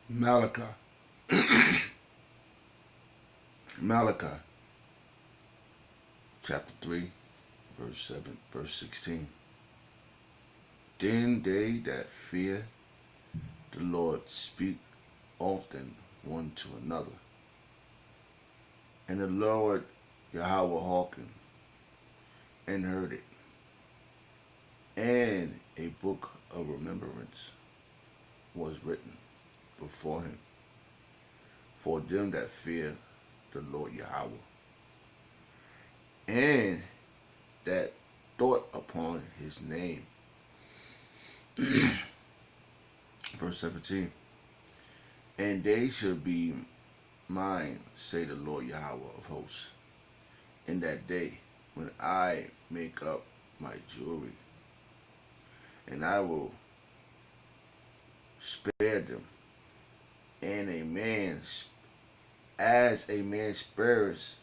Malachi. Malachi chapter 3, verse 7, verse 16. Then they that fear the Lord speak often one to another. And the Lord Yahweh hearkened and heard it. And a book of remembrance was written before him for them that fear the Lord Yahweh, and that thought upon his name. Verse 17. And they shall be mine, say the Lord Yahweh of hosts, in that day when I make up my jewelry, and I will spare them, and as a man spares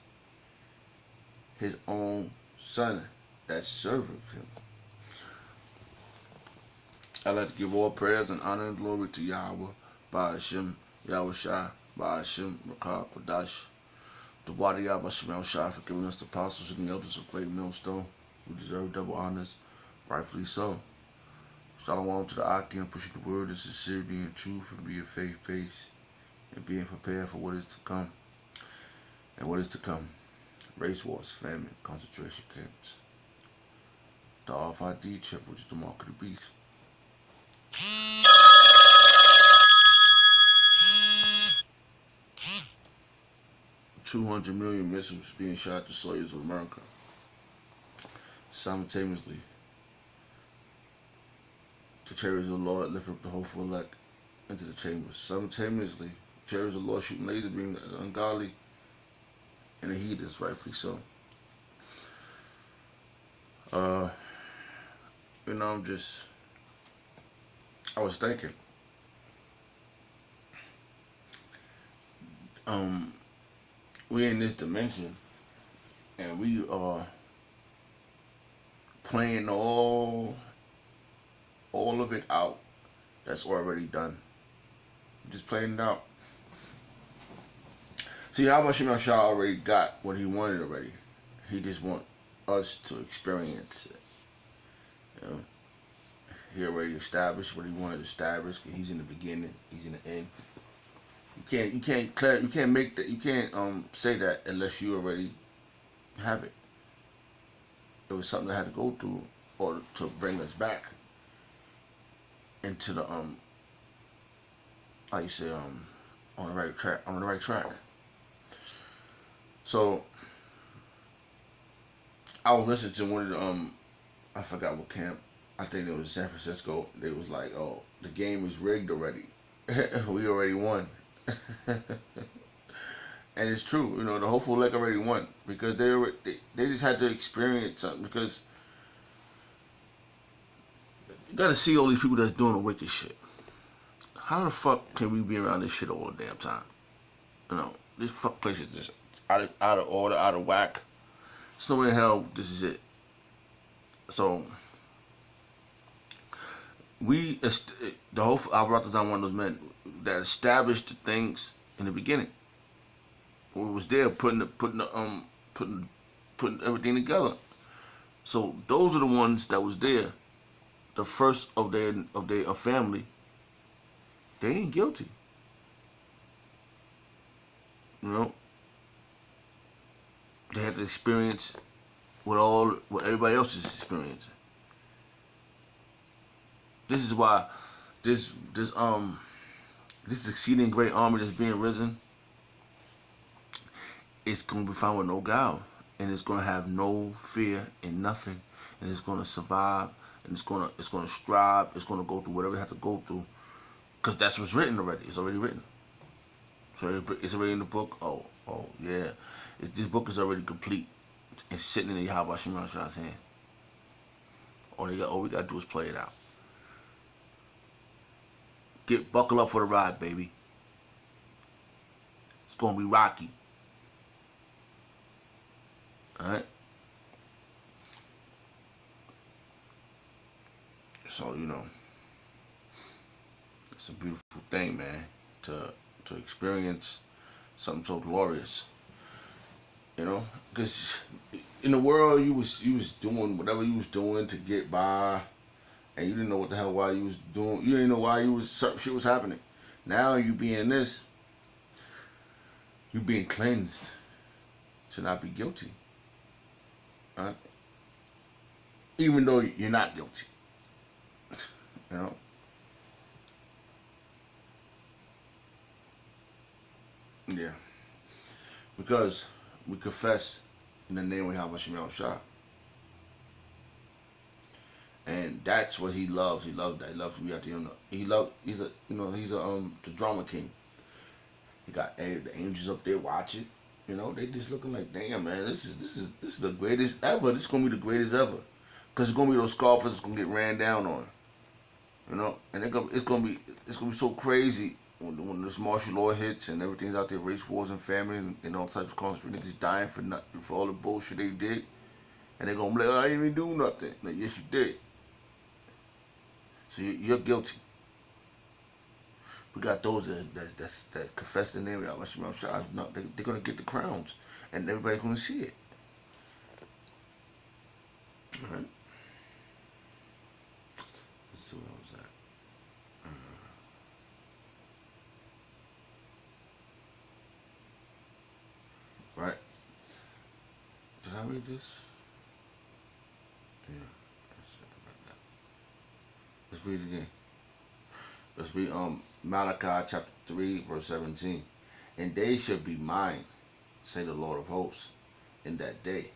his own son that serveth him. I'd like to give all prayers and honor and glory to Yahweh, by Hashem, Yahweh Shai, by Hashem, Rakah, Kodash, the body of Hashem Shai, for giving us the apostles and the elders of great millstone, who deserve double honors, rightfully so. Shalom to the Akim, pushing the word in sincerity and truth, and being faith-based, and being prepared for what is to come. And what is to come? Race wars, famine, concentration camps. The RFID chip, which is the mark of the beast. 200 million missiles being shot at the soldiers of America. Simultaneously, the chariots of the Lord lift up the hopeful elect into the chambers. Simultaneously, chariots of the Lord shooting laser beams at the ungodly and the heathens, rightfully so. I was thinking, we in this dimension, and we are playing all of it out that's already done. Just playing it out. See, how much Shah already got what he wanted already. He just want us to experience it. You know? He already established what he wanted to establish. He's in the beginning. He's in the end. You can't make that. You can't say that unless you already have it. It was something that had to go through or to bring us back into the how you say on the right track. On the right track. So I was listening to one of the I forgot what camp. I think it was San Francisco. They was like, "Oh, the game is rigged already. We already won." And it's true, you know, the hopeful elect already won because they just had to experience something. Because you got to see all these people that's doing the wicked shit. How the fuck can we be around this shit all the damn time? You know, this fuck place is just out of order, out of whack. There's no way in hell this is it. So the whole Alberto's on one of those men that established the things in the beginning. We was there putting everything together. So those are the ones that was there, the first of their family. They ain't guilty. You know, they had to experience what everybody else is experiencing. This is why this exceeding great army that's being risen, it's gonna be found with no guile, and it's gonna have no fear in nothing, and it's gonna survive, and it's gonna strive, it's gonna go through whatever it has to go through, because that's what's written already. It's already written. So it's already in the book. Oh yeah, this book is already complete. It's sitting in the Yahweh Shema Shah's hand. All we gotta do is play it out. Buckle up for the ride, baby. It's gonna be rocky. Alright? So, you know, it's a beautiful thing, man. to to experience something so glorious. You know, because in the world you was doing whatever you was doing to get by, and you didn't know what the hell why you was doing. You didn't know why you was certain shit was happening. Now you being this, you being cleansed to not be guilty, right? Even though you're not guilty, you know. Yeah, because we confess in the name of Yahweh Shemel Shah, and that's what he loves. He loves that. He loves to be out there. He love. He's a he's a the drama king. He got the angels up there watching. You know, they just looking like, damn man, this is the greatest ever. This is gonna be the greatest ever, cause it's gonna be those scoffers that's gonna get ran down on. You know, and it's gonna be so crazy when this martial law hits and everything's out there, race wars and famine and all types of conflict, niggas dying for nothing, for all the bullshit they did, and they're gonna be like, oh, I didn't even do nothing. Like, yes, you did. So you're guilty. We got those that confess the name of Yahweh Shemel Shah. No, they're gonna get the crowns, and everybody's gonna see it. All right. Let's see what I was at. Right. Did I read this? Yeah. Let's read it again. Let's read Malachi chapter 3, verse 17. And they shall be mine, say the Lord of hosts, in that day,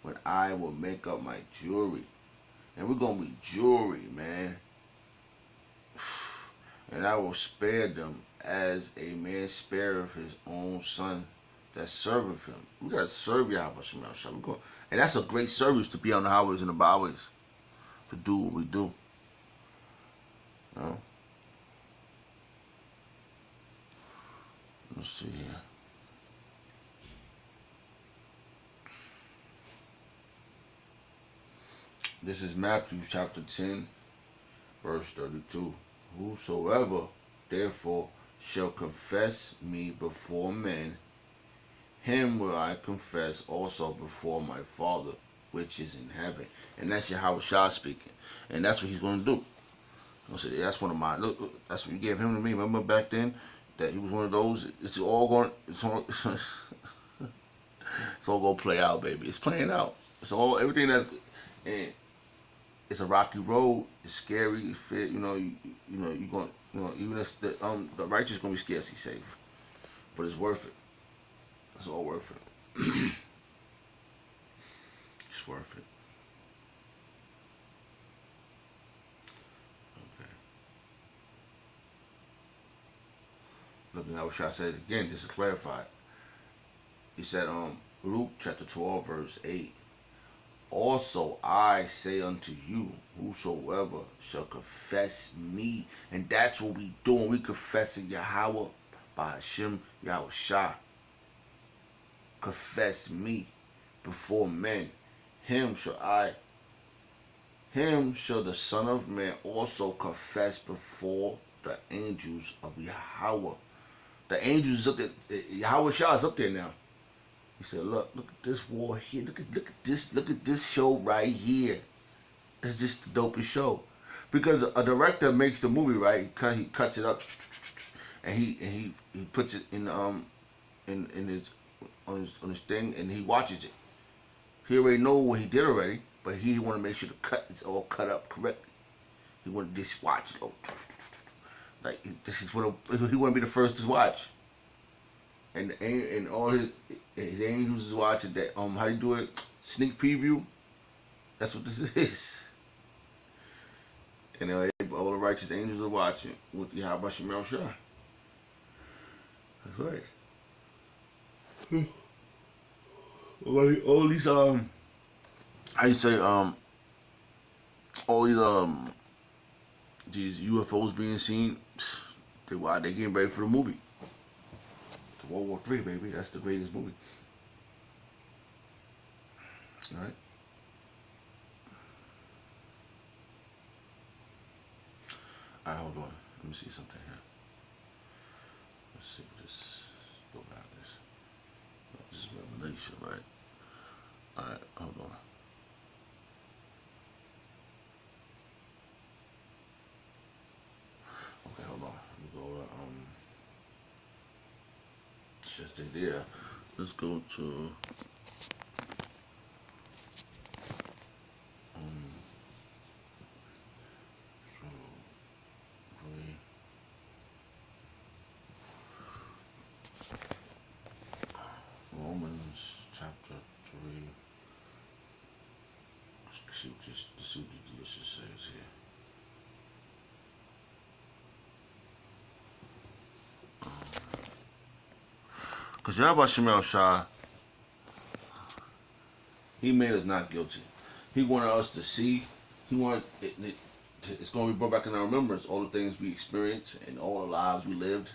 when I will make up my jewelry. And we're gonna be jewelry, man. And I will spare them as a man spareth his own son that serveth him. We gotta serve Yahweh Shemel Shah. And that's a great service to be on the highways and the byways, to do what we do. You know? Let's see here. This is Matthew chapter 10, verse 32. Whosoever therefore shall confess me before men, him will I confess also before my Father which is in heaven. And that's Yahweh Shah speaking. And that's what he's going to do. That's one of my, look, that's what you gave him to me. Remember back then that he was one of those? It's all going, it's all, it's all going to play out, baby. It's playing out. It's all, everything that's, and it's a rocky road. It's scary. It's fit. You're going. Even if the righteous gonna be scarcely safe, but it's worth it. It's all worth it. It's worth it. Okay. Look, I wish I said it again just to clarify. He said, Luke chapter 12, verse 8. Also I say unto you, whosoever shall confess me, and that's what we doing. We confessing Yahweh by Hashem Yahweh Shah. Confess me before men. Him shall I, him shall the Son of Man also confess before the angels of Yahweh. The angels is up there. Yahweh Shah is up there now. He said, look at this war here. Look at this show right here. It's just the dopest show. Because a director makes the movie, right? He cuts it up, and he puts it in his on his thing, and he watches it. He already know what he did already, but he want to make sure the cut is all cut up correctly. He want to just watch it. Like this is what he want to be the first to watch. And all his angels is watching that. How do you do it? Sneak preview. That's what this is. And all the righteous angels are watching with Yahweh Shemel Shah. That's right. All these how you say all these UFOs being seen. They getting ready for the movie. The World War III, baby. That's the greatest movie. All right. Hold on. Let me see something here. Let's see. Just go back. This is Revelation, right? All right. Hold on. Okay, hold on. Let me go to just there. Let's go to um so three. Romans chapter 3. Let's see what this says here. Because Yahweh Shemel Shah, he made us not guilty. He wanted us to see. He wanted it's going to be brought back in our remembrance, all the things we experienced and all the lives we lived.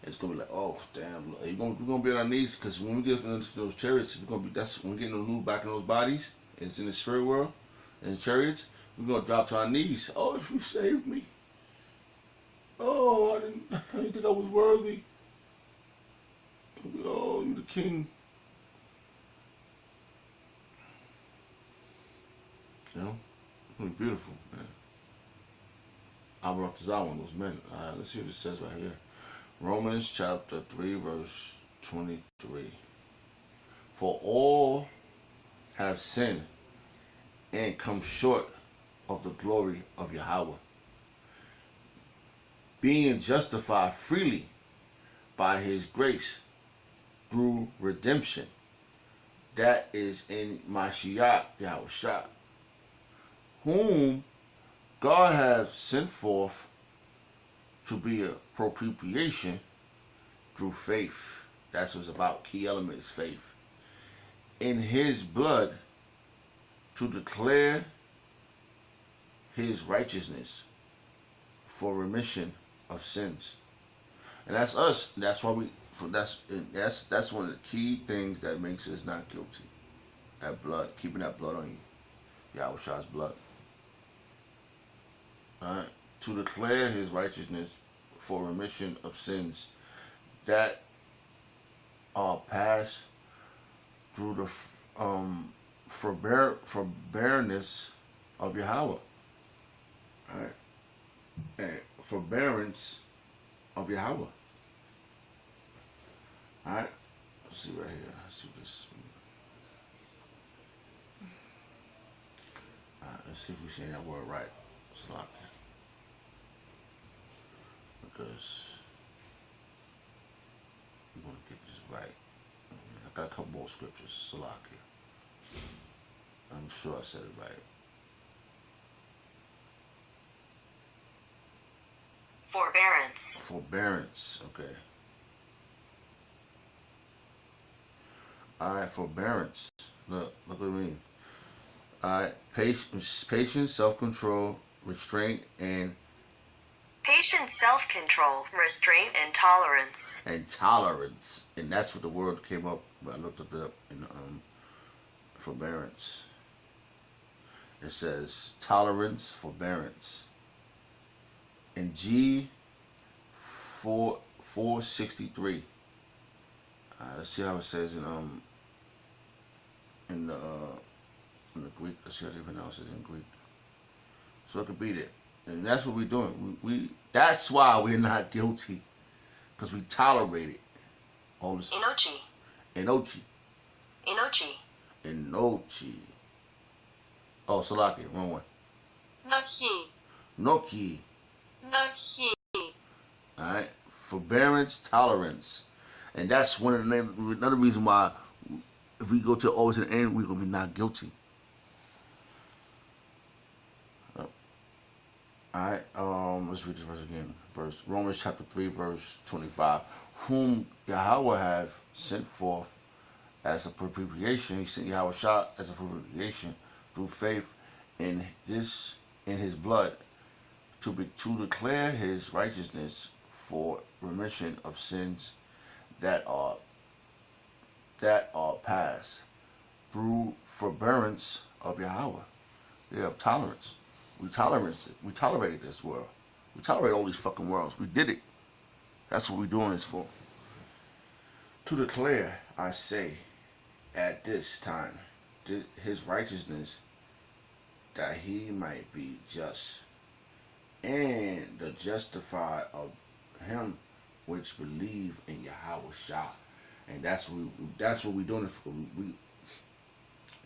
It's going to be like, oh, damn, we're going to be on our knees, because when we get into those chariots, that's when we get new back in those bodies. It's in the spirit world, in the chariots. We're going to drop to our knees. Oh, you saved me. Oh, I didn't think I was worthy. Oh, you the king. You know? It's going to be beautiful, man. I brought this out one of those men. Let's see what it says right here. Romans chapter 3, verse 23. For all have sinned and come short of the glory of Yahweh, being justified freely by his grace through redemption that is in Mashiach Yahushua, whom God hath sent forth to be a propitiation through faith. That's what it's about. Key element is faith. In his blood, to declare his righteousness for remission of sins. And that's us. That's why that's one of the key things that makes us not guilty. That blood, keeping that blood on you. Yahushua's blood. Alright? To declare his righteousness for remission of sins that are passed through the forbearance of Yahweh. Alright? And forbearance of Yahweh. Alright? Let's see right here. Let's see this. Alright, let's see if we're saying that word right. Salaki. Because we want to get this right. I got a couple more scriptures. Salaki. I'm sure I said it right. Forbearance. Okay. Alright, forbearance. Look what I mean. Alright, patience, self-control, restraint, and patience, self-control, restraint, and tolerance. And that's what the word came up when I looked it up in forbearance. It says tolerance, forbearance. In G 463. Let's see how it says in the Greek. Let's see how they pronounce it in Greek. So I can beat it. And that's what we're doing. We that's why we're not guilty. Because we tolerate it. All this. Enochi. Oh, Salaki, wrong one. Noki. Alright. Forbearance, tolerance. And that's one of the another reason why if we go to always to the end, we're gonna be not guilty. Alright, let's read this verse again. Romans chapter 3, verse 25. Whom Yahweh have sent forth as a propitiation. He sent Yahweh Shah as a propitiation through faith in his blood to declare his righteousness for remission of sins that are past through forbearance of Yahweh. They have tolerance. We tolerated this world. We tolerate all these fucking worlds. We did it. That's what we're doing this for. To declare, I say, at this time, his righteousness, that he might be just, and the justified of him which believe in Yahweh Shah. And that's what we're doing it for.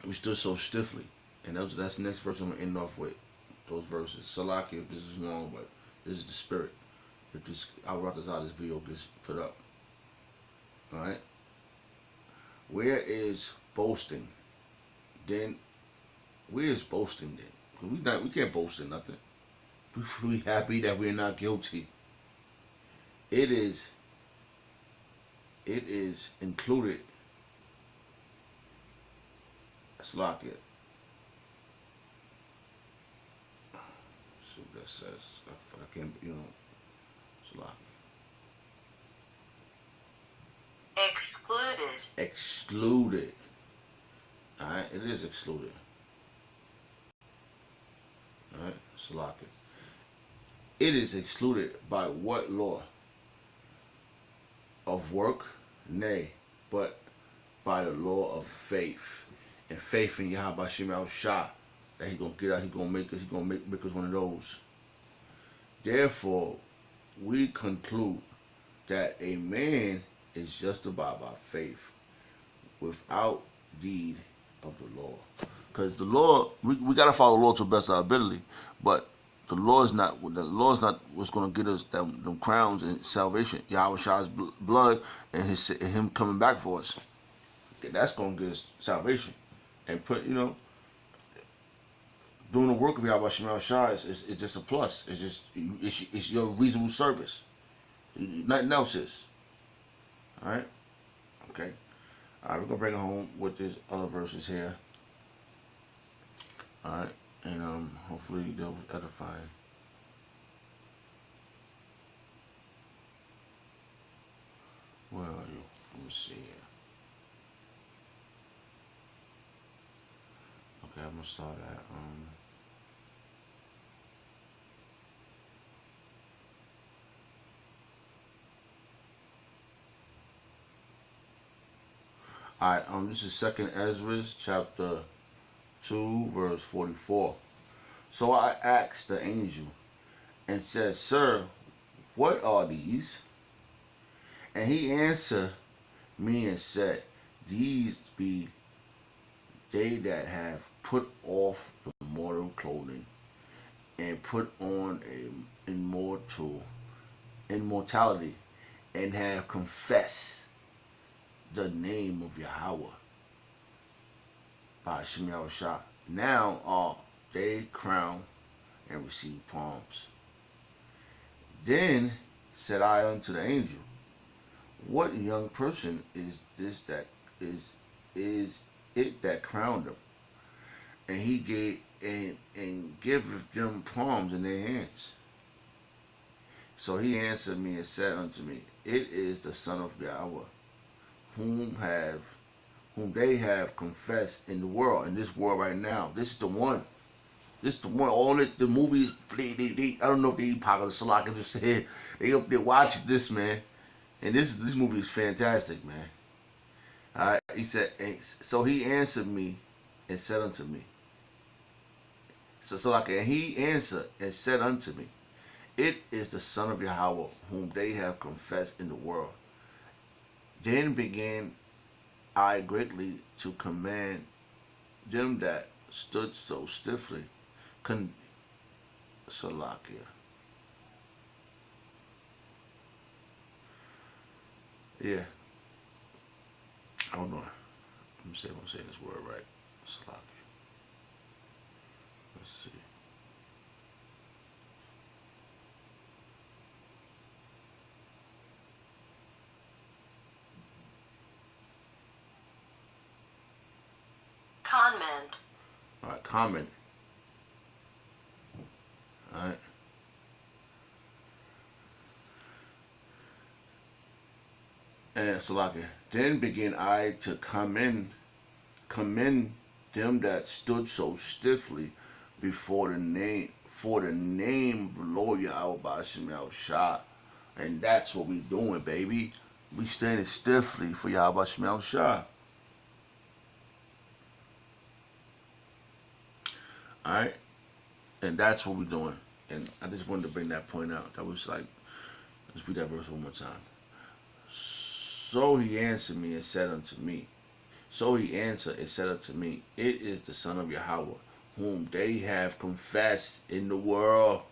We stood so stiffly. And that's the next verse I'm gonna end off with. Those verses. Salaki, if this is long, but this is the spirit. If this, I'll write this out. This video gets put up. All right. Where is boasting? Then, where is boasting then? We can't boast in nothing. We happy that we're not guilty. It is. It is included. Salaki. So that says I can't. Salaki. Excluded. Excluded. Alright, it is excluded. Alright, Salaki. It is excluded by what law? Of work? Nay, but by the law of faith. And faith in Yahweh Shem Shah. That he gonna get out, he gonna make us one of those. Therefore, we conclude that a man is justified by faith without deed of the law. Because the law, we gotta follow the law to the best of our ability, but the law is not what's gonna get us them crowns and salvation. Yahweh Shah's blood and him coming back for us. Okay, that's gonna get us salvation. And doing the work of Yahweh Shem Shah is just a plus. It's your reasonable service. Nothing else is. All right. Okay. All right. We're gonna bring it home with these other verses here. All right. And hopefully they'll edify. Where are you? Let me see here. Okay, I'm gonna start at Alright, this is second Esdras chapter 2 verse 44. So I asked the angel and said, Sir, what are these? And he answered me and said, These be they that have put off the mortal clothing and put on a immortality, and have confessed the name of Yahweh by Shem Shah. Now are they crowned and receive palms. Then said I unto the angel, What young person is this that is it that crowned them? And he gave and giveth them palms in their hands. So he answered me and said unto me, It is the Son of Yahweh, whom they have confessed in the world, in this world right now. This is the one. This is the one. All the movies, they I don't know if they popular Salak just said they up there watching this, man. And this movie is fantastic, man. Alright, he said, so he answered me and said unto me. And he answered and said unto me, It is the Son of Yahweh, whom they have confessed in the world. Then began I greatly to command them that stood so stiffly. Salakia. Yeah. Hold on. Let me see if I'm saying this word right. Salakia. Let's see. Comment. Alright, comment. Alright. And Salakia. Then began I to commend them that stood so stiffly before the name of the Lord Yahweh Shem Shah And that's what we doing, baby. We standing stiffly for Yahweh Shemel Shah. Alright? And that's what we doing. And I just wanted to bring that point out. That was like, let's read that verse one more time. So he answered me and said unto me, So he answered and said unto me, It is the Son of Yahweh, whom they have confessed in the world.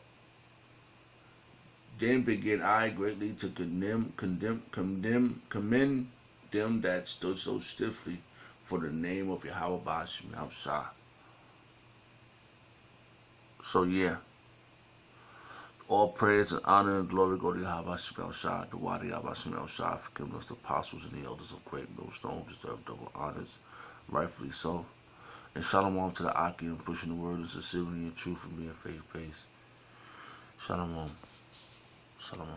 Then began I greatly to commend them that stood so stiffly for the name of Yahweh Ba'ashim Shah. So yeah, all praise and honor and glory go to Yahweh Ba'ashim Shah, the Wadi Yahweh Ba'ashim Shah, for giving us the apostles and the elders of great millstone who deserve double honors, rightfully so. And shalom to the Aki and pushing the word of sincerity and truth and being faith-based. Shalom. Shalom.